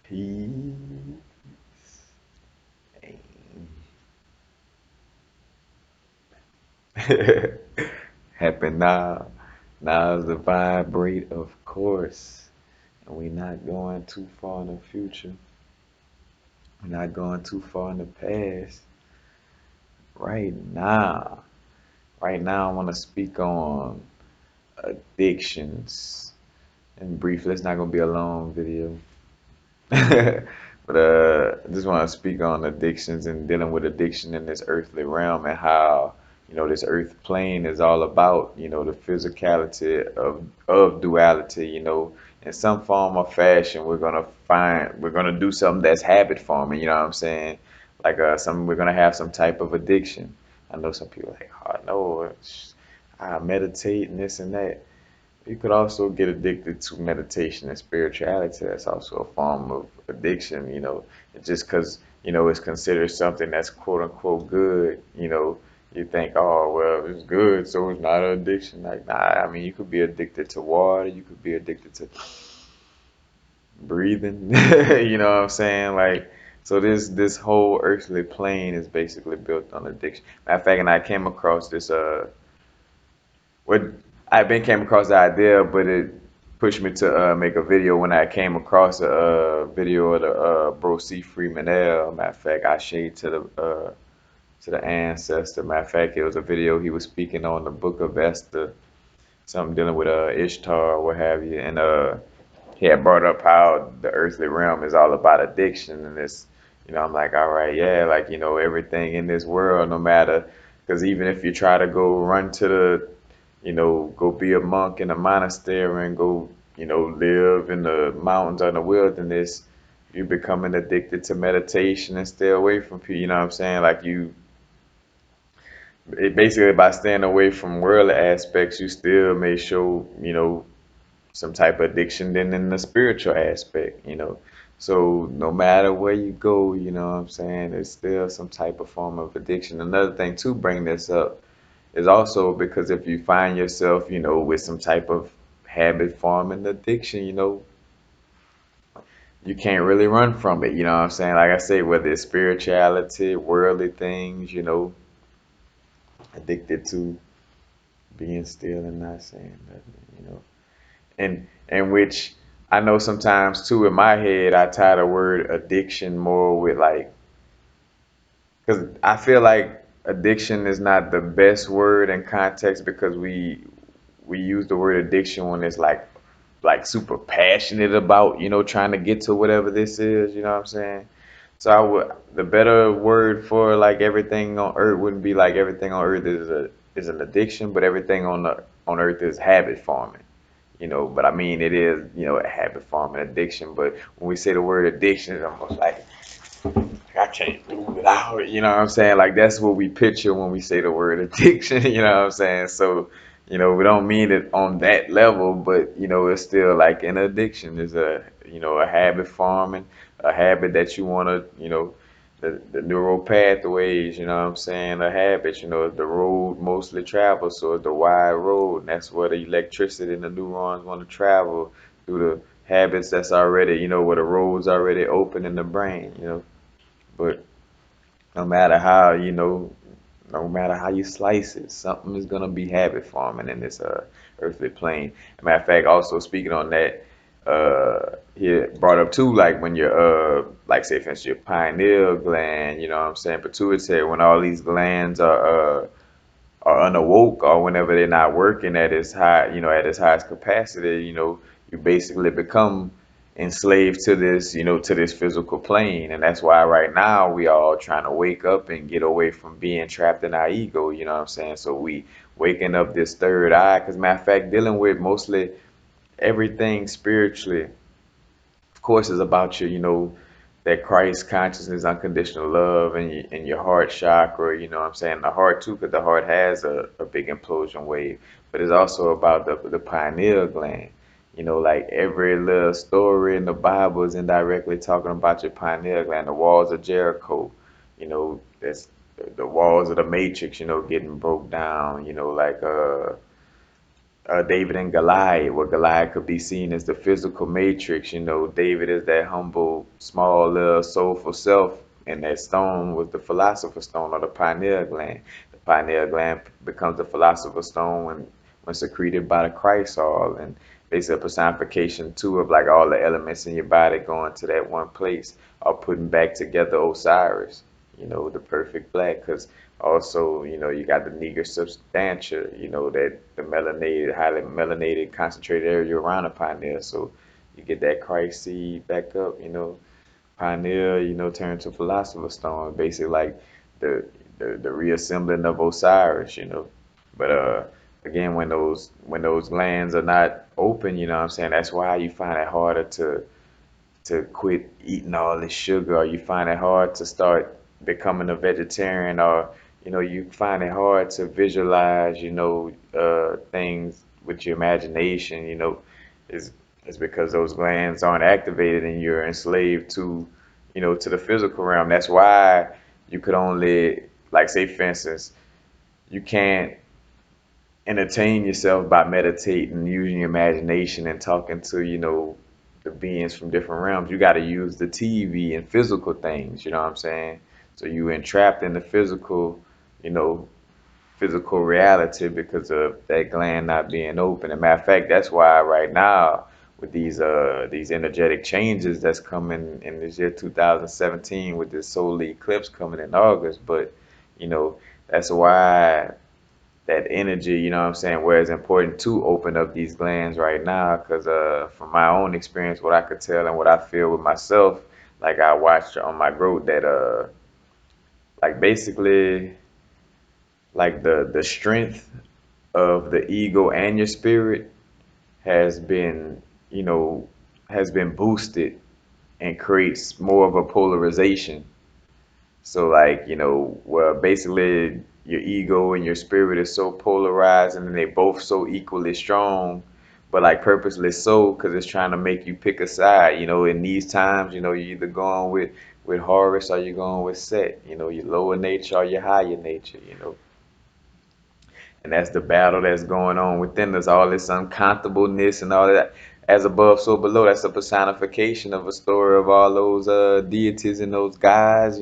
He happen now. Now is the vibrate, of course. And we not going too far in the future. We're not going too far in the past. Right now. Right now I want to speak on addictions. And briefly, it's not gonna be a long video. But I just want to speak on addictions and dealing with addiction in this earthly realm and how, this earth plane is all about, the physicality of duality, in some form or fashion, we're gonna do something that's habit forming, you know what I'm saying? Like we're gonna have some type of addiction. I know some people are like, oh no, I meditate and this and that. You could also get addicted to meditation and spirituality. That's also a form of addiction, just because, it's considered something that's quote unquote good, you think, oh, well, it's good, so it's not an addiction. Like, nah, I mean, you could be addicted to water, you could be addicted to breathing, you know what I'm saying? Like, so this whole earthly plane is basically built on addiction. Matter of fact, and I came across this what I've been came across the idea, but it pushed me to make a video when I came across a video of the bro C Freeman L. Matter of fact, I shade to the ancestor. Matter of fact, it was a video he was speaking on the Book of Esther, something dealing with Ishtar or what have you, and he had brought up how the earthly realm is all about addiction and this. I'm like, all right, yeah, like everything in this world, no matter, because even if you try to go run to the go be a monk in a monastery and go, live in the mountains or in the wilderness, you're becoming addicted to meditation and stay away from people. You know what I'm saying? Like basically by staying away from worldly aspects, you still may show, some type of addiction then in the spiritual aspect. So no matter where you go, you know what I'm saying, there's still some type of form of addiction. Another thing to bring this up is also because if you find yourself, with some type of habit forming addiction, you can't really run from it. You know what I'm saying? Like I say, whether it's spirituality, worldly things, addicted to being still and not saying nothing. And which I know sometimes too in my head I tie the word addiction more with like because I feel like addiction is not the best word in context because we use the word addiction when it's like super passionate about, trying to get to whatever this is, you know what I'm saying? So the better word for like everything on earth wouldn't be like everything on earth is an addiction, but everything on earth is habit forming. But I mean it is, a habit forming addiction, but when we say the word addiction, it's almost like I can't do without it. You know what I'm saying? Like that's what we picture when we say the word addiction. You know what I'm saying? So, we don't mean it on that level, but it's still like an addiction is a habit forming, a habit that you want to, the neural pathways. You know what I'm saying? A habit. The road mostly travels, so it's the wide road, and that's where the electricity and the neurons want to travel through the habits that's already, where the roads already open in the brain. But no matter how, no matter how you slice it, something is gonna be habit forming in this earthly plane. As a matter of fact, also speaking on that, he brought up too, like when you're like say for instance your pineal gland, you know what I'm saying, pituitary, when all these glands are unawoke or whenever they're not working at its high, at its highest capacity, you basically become enslaved to this, to this physical plane. And that's why right now we are all trying to wake up and get away from being trapped in our ego, you know what I'm saying? So we waking up this third eye, because matter of fact, dealing with mostly everything spiritually, of course, is about your, that Christ consciousness, unconditional love, and your heart chakra. You know what I'm saying? The heart too, because the heart has a big implosion wave. But it's also about the pineal gland. Like every little story in the Bible is indirectly talking about your pineal gland, the walls of Jericho. That's the walls of the matrix. Getting broke down. Like David and Goliath, where Goliath could be seen as the physical matrix. David is that humble, small, little soulful self, and that stone was the philosopher's stone or the pineal gland. The pineal gland becomes the philosopher's stone when secreted by the Christ all, and basically a personification too of like all the elements in your body going to that one place, or putting back together Osiris. The perfect black, because also, you got the niger substantia, that the melanated, highly melanated, concentrated area around the pineal. So you get that Christ seed back up, pineal, turn to philosopher's stone, basically like the the reassembling of Osiris. But again, when those glands are not open, what I'm saying, that's why you find it harder to quit eating all this sugar, or you find it hard to start becoming a vegetarian, or you find it hard to visualize, things with your imagination, is is because those glands aren't activated and you're enslaved to the physical realm. That's why you could only, like, say for instance, you can't entertain yourself by meditating, using your imagination and talking to, the beings from different realms. You got to use the TV and physical things, you know what I'm saying? So you entrapped in the you know, physical reality because of that gland not being open. As a matter of fact, that's why right now with these energetic changes that's coming in this year 2017 with this solar eclipse coming in August, but that's why that energy, you know what I'm saying, where it's important to open up these glands right now, because from my own experience, what I could tell and what I feel with myself, like I watched on my growth that like basically like the strength of the ego and your spirit has been, you know, has been boosted and creates more of a polarization. So like, well, basically your ego and your spirit is so polarized and they both so equally strong, but like purposely so because it's trying to make you pick a side. In these times, you're either going with Horus or you're going with Set, your lower nature or your higher nature. And that's the battle that's going on within us, all this uncomfortableness and all that. As above, so below. That's a personification of a story of all those deities and those guys,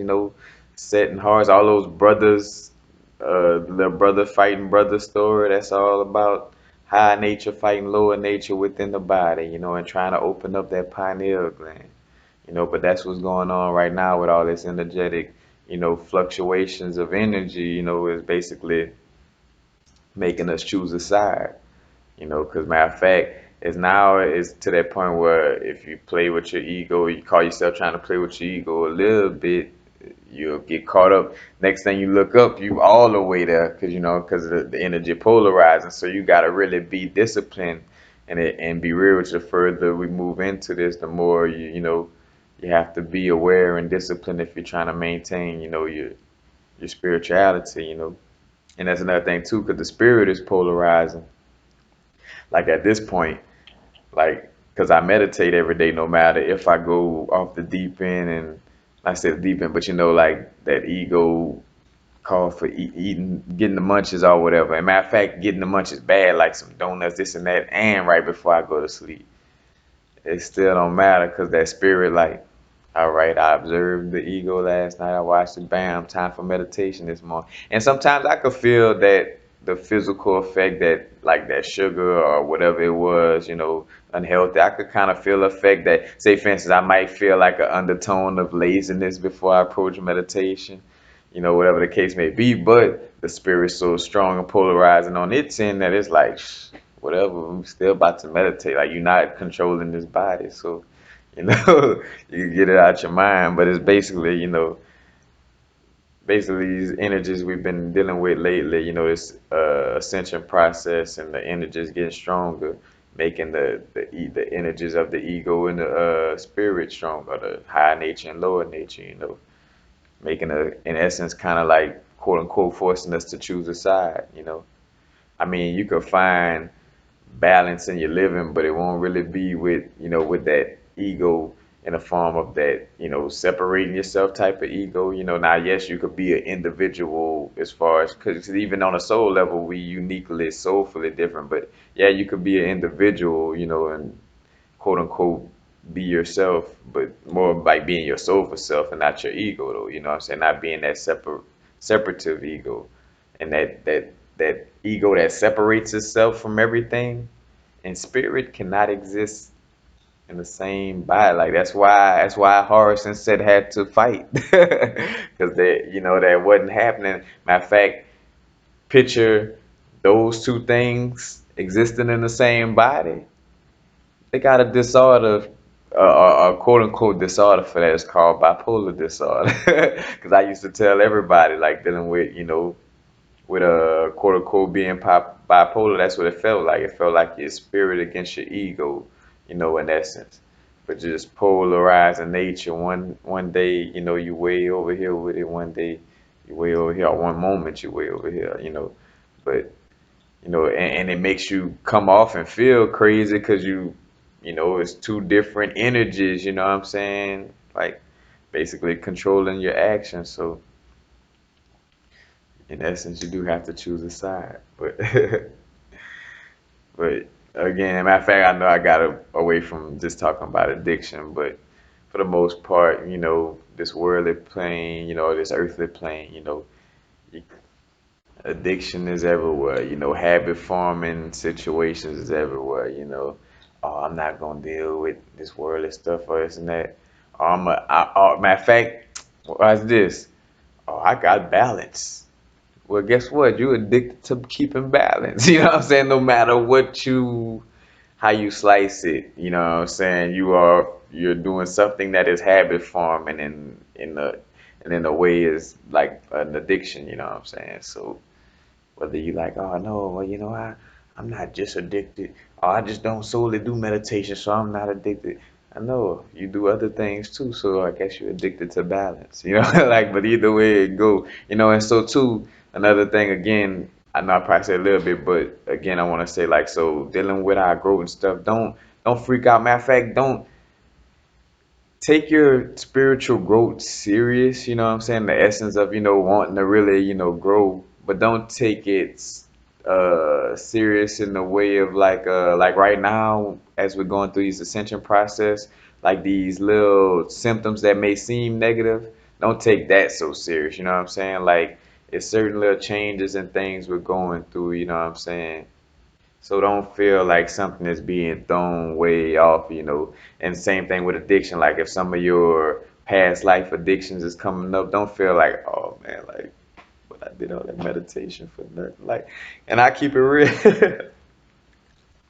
Set and Horus, all those brothers, the brother fighting brother story. That's all about high nature fighting lower nature within the body, and trying to open up that pineal gland. But that's what's going on right now with all this energetic, fluctuations of energy, is basically making us choose a side. Because matter of fact, it's to that point where if you play with your ego, you call yourself trying to play with your ego a little bit, you'll get caught up. Next thing you look up, you all the way there, because the energy polarizing. So you got to really be disciplined and be real with you. The further we move into this, the more you have to be aware and disciplined if you're trying to maintain, your spirituality. And that's another thing too, because the spirit is polarizing. Like at this point, like, because I meditate every day, no matter if I go off the deep end, and I said deep end, but like that ego call for eating, getting the munches or whatever. And matter of fact, getting the munches bad, like some donuts, this and that, and right before I go to sleep. It still don't matter because that spirit, like, all right, I observed the ego last night. I watched it. Bam, time for meditation this morning. And sometimes I could feel that the physical effect that, like that sugar or whatever it was, unhealthy. I could kind of feel the effect that, say, for instance, I might feel like an undertone of laziness before I approach meditation, whatever the case may be. But the spirit's so strong and polarizing on its end that it's like, whatever, I'm still about to meditate. Like, you're not controlling this body. So, you can get it out your mind, but it's basically, basically these energies we've been dealing with lately, this ascension process and the energies getting stronger, making the energies of the ego and the spirit stronger, the high nature and lower nature, making in essence, kind of like, quote unquote, forcing us to choose a side. I mean, you could find balance in your living, but it won't really be with that ego in a form of that, separating yourself type of ego. Now, yes, you could be an individual as far as, because even on a soul level, we uniquely, soulfully different. But yeah, you could be an individual, and quote unquote be yourself, but more like being your soulful self and not your ego, though. You know what I'm saying? Not being that separative ego, and that ego that separates itself from everything. And spirit cannot exist in the same body. Like that's why Horus and Set had to fight because that wasn't happening. Matter of fact, picture those two things existing in the same body. They got a disorder, a quote unquote disorder for that. It's called bipolar disorder. Because I used to tell everybody like dealing with a quote unquote being bipolar. That's what it felt like. It felt like your spirit against your ego, in essence. But just polarized in nature. One day, you way over here with it. One day, you way over here. Or one moment, you way over here. But and it makes you come off and feel crazy because it's two different energies. You know what I'm saying? Like basically controlling your actions. So in essence, you do have to choose a side. But but again, matter of fact, I know I got away from just talking about addiction, but for the most part, this worldly plane, this earthly plane, you- addiction is everywhere. Habit forming situations is everywhere. Oh, I'm not gonna deal with this worldly stuff or this and that. Matter of fact, what's this? Oh, I got balance. Well, guess what? You're addicted to keeping balance. You know what I'm saying? No matter how you slice it, you know what I'm saying? You're doing something that is habit forming and in a way is like an addiction. You know what I'm saying? So whether you like, oh no, well, I'm not just addicted. Oh, I just don't solely do meditation, so I'm not addicted. I know you do other things too, so I guess you're addicted to balance, like, but either way it go, and so too, another thing again, I know I probably said a little bit, but again, I want to say like, so dealing with our growth and stuff, don't freak out. Matter of fact, don't take your spiritual growth serious, you know what I'm saying? The essence of, wanting to really, grow, but don't take it serious in the way of like right now as we're going through this ascension process, like these little symptoms that may seem negative, don't take that so serious, you know what I'm saying? Like it's certain little changes and things we're going through, you know what I'm saying? So don't feel like something is being thrown way off, And same thing with addiction. Like if some of your past life addictions is coming up, don't feel like, oh man, like, but I did all that meditation for nothing. Like, and I keep it real.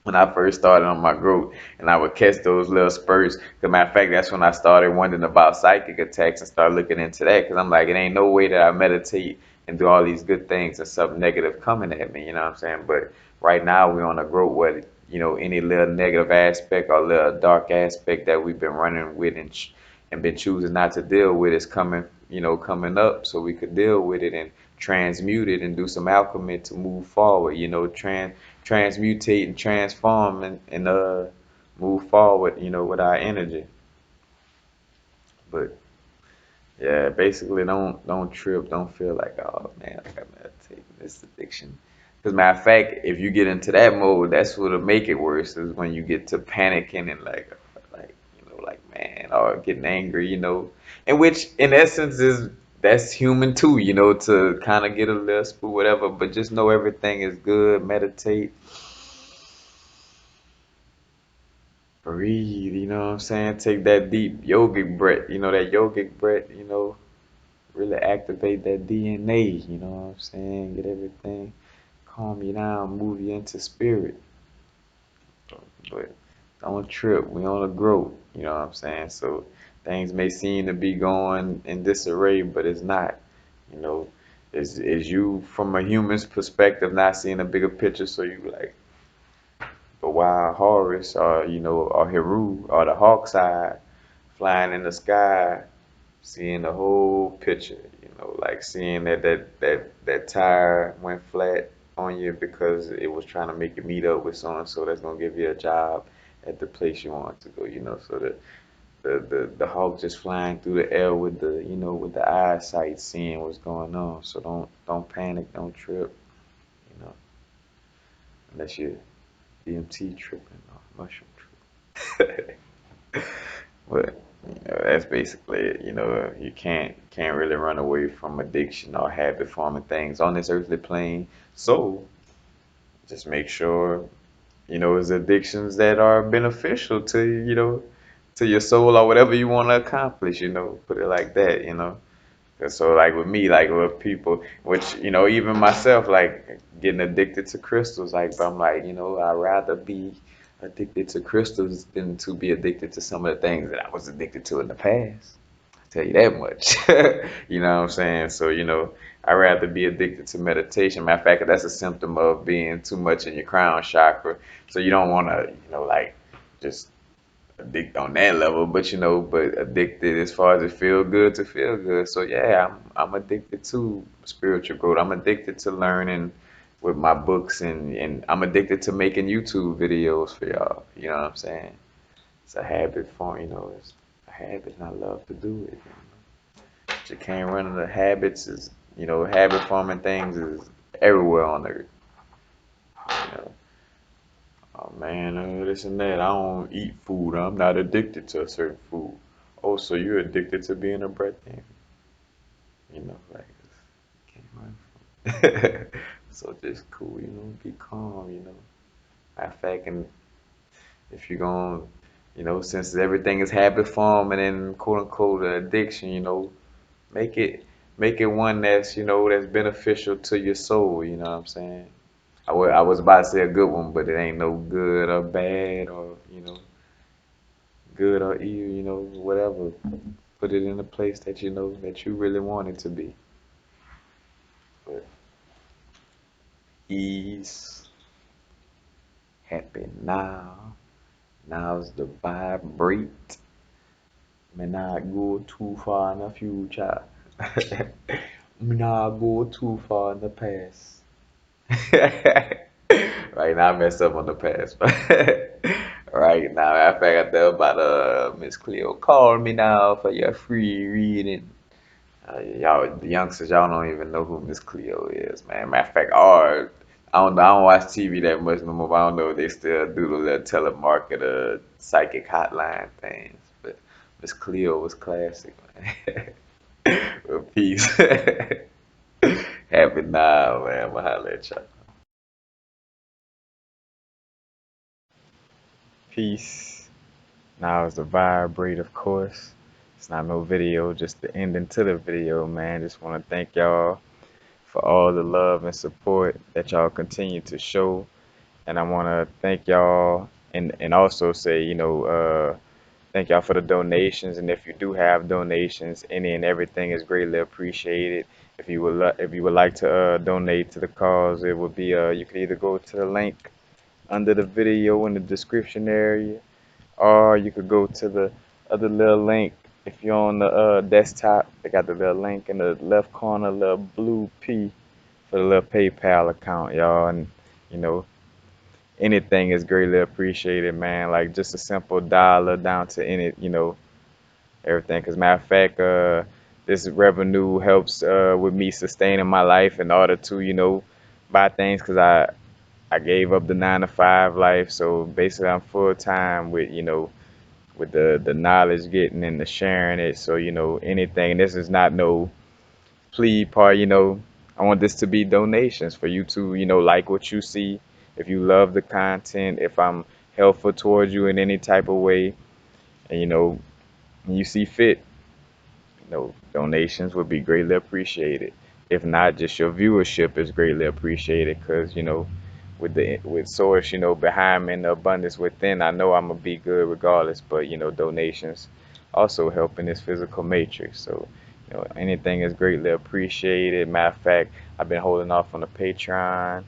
When I first started on my growth, and I would catch those little spurts. Cause matter of fact, that's when I started wondering about psychic attacks and started looking into that. Cause I'm like, it ain't no way that I meditate and do all these good things and something negative coming at me. You know what I'm saying? But right now we're on a growth where any little negative aspect or little dark aspect that we've been running with and been choosing not to deal with is coming up, so we could deal with it and transmute it and do some alchemy to move forward. Transmutate and transform and move forward, with our energy. But yeah, basically don't trip, don't feel like, oh man, I gotta meditate this addiction. Because matter of fact, if you get into that mode, that's what'll make it worse is when you get to panicking and like man, or getting angry, and which in essence is that's human too, to kind of get a lisp or whatever. But just know everything is good. Meditate, breathe, you know what I'm saying? Take that deep yogic breath, that yogic breath, really activate that DNA, you know what I'm saying? Get everything, calm you down, move you into spirit. But don't trip, we on a growth, you know what I'm saying? So things may seem to be going in disarray, but it's not, you know. Is you from a human's perspective not seeing a bigger picture, so you like, but while Horus or Heru or the hawk side flying in the sky, seeing the whole picture, like seeing that tire went flat on you because it was trying to make you meet up with so and so that's gonna give you a job at the place you want to go, so the hawk just flying through the air with the with the eyesight seeing what's going on. So don't panic, don't trip, you know, unless you're DMT tripping or mushroom tripping. But that's basically it. You can't really run away from addiction or habit forming things on this earthly plane. So just make sure it's addictions that are beneficial to to your soul or whatever you want to accomplish. Put it like that. 'Cause so like with me, like with people, which even myself, like getting addicted to crystals, like but I'm like, I'd rather be addicted to crystals than to be addicted to some of the things that I was addicted to in the past. I tell you that much. You know what I'm saying? So I'd rather be addicted to meditation. Matter of fact, that's a symptom of being too much in your crown chakra. So you don't want to, like just addicted on that level, but addicted as far as it feel good to feel good. So yeah, I'm addicted to spiritual growth. I'm addicted to learning with my books and I'm addicted to making YouTube videos for y'all. You know what I'm saying? It's a habit form, it's a habit and I love to do it. But you can't run into habits is habit forming things is everywhere on earth. You know. Oh man, this and that. I don't eat food. I'm not addicted to a certain food. Oh, so you're addicted to being a bread thing? Like can't run from. So just cool, be calm, Matter of fact, and if you're going, since everything is habit forming and quote unquote addiction, make it make it one that's that's beneficial to your soul. You know what I'm saying? I was about to say a good one, but it ain't no good or bad or good or evil, whatever. Put it in a place that that you really want it to be. But ease, happy now. Now's the vibrate. May not go too far in the future. May not go too far in the past. Right now I messed up on the past. Right now, I figured out about Miss Cleo. Call me now for your free reading. Y'all, the youngsters, y'all don't even know who Miss Cleo is, man. Matter of fact, I don't watch TV that much no more. But I don't know if they still do the little telemarketer psychic hotline things. But Miss Cleo was classic, man. Well, peace. Happy now, man. I'ma holla at y'all. Peace. Now it's the vibrate, of course. It's not no video, just the ending to the video, man. Just want to thank y'all for all the love and support that y'all continue to show. And I want to thank y'all and also say, thank y'all for the donations. And if you do have donations, any and everything is greatly appreciated. If you would like to donate to the cause, it would be you could either go to the link under the video in the description area, or you could go to the other little link. If you're on the desktop, they got the little link in the left corner, little blue P for the little PayPal account, y'all. And you know, anything is greatly appreciated, man. Like just a simple dollar down to everything. Cause matter of fact, this revenue helps with me sustaining my life in order to, buy things. Cause I gave up the 9 to 5 life, so basically I'm full time with with the knowledge getting and the sharing it. So anything. This is not no plea part. I want this to be donations for you to like what you see. If you love the content, if I'm helpful towards you in any type of way, and you see fit, donations would be greatly appreciated. If not, just your viewership is greatly appreciated because with source behind me and the abundance within, I know I'm gonna be good regardless. But donations also help in this physical matrix. So anything is greatly appreciated. Matter of fact, I've been holding off on the Patreon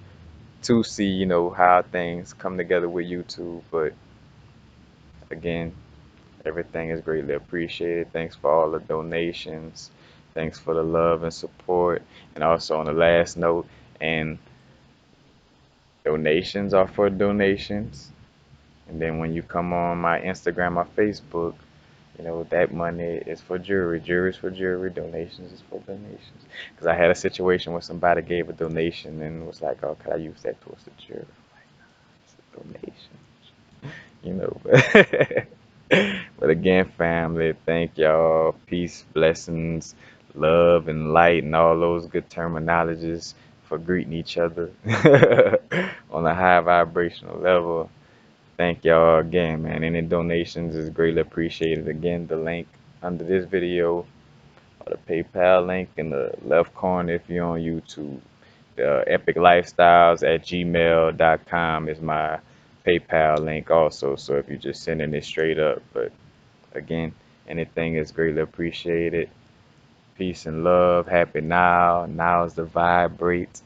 to see how things come together with YouTube. But again, everything is greatly appreciated. Thanks for all the donations. Thanks for the love and support. And also on the last note, and donations are for donations. And then when you come on my Instagram or Facebook, You know, that money is for jury. Jury is for jury. Donations is for donations. Because I had a situation where somebody gave a donation and was like, "Oh, could I use that towards the jury?" It's a donation, you know. But again, family, thank y'all. Peace, blessings, love, and light, and all those good terminologies for greeting each other on a high vibrational level. Thank y'all again, man. Any donations is greatly appreciated. Again, the link under this video or the PayPal link in the left corner if you're on YouTube. The epiclifestyles@gmail.com is my PayPal link also. So if you're just sending it straight up, but again, anything is greatly appreciated. Peace and love. Happy now. Now is the vibrate.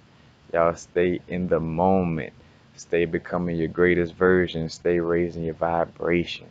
Y'all stay in the moment. Stay becoming your greatest version. Stay raising your vibration.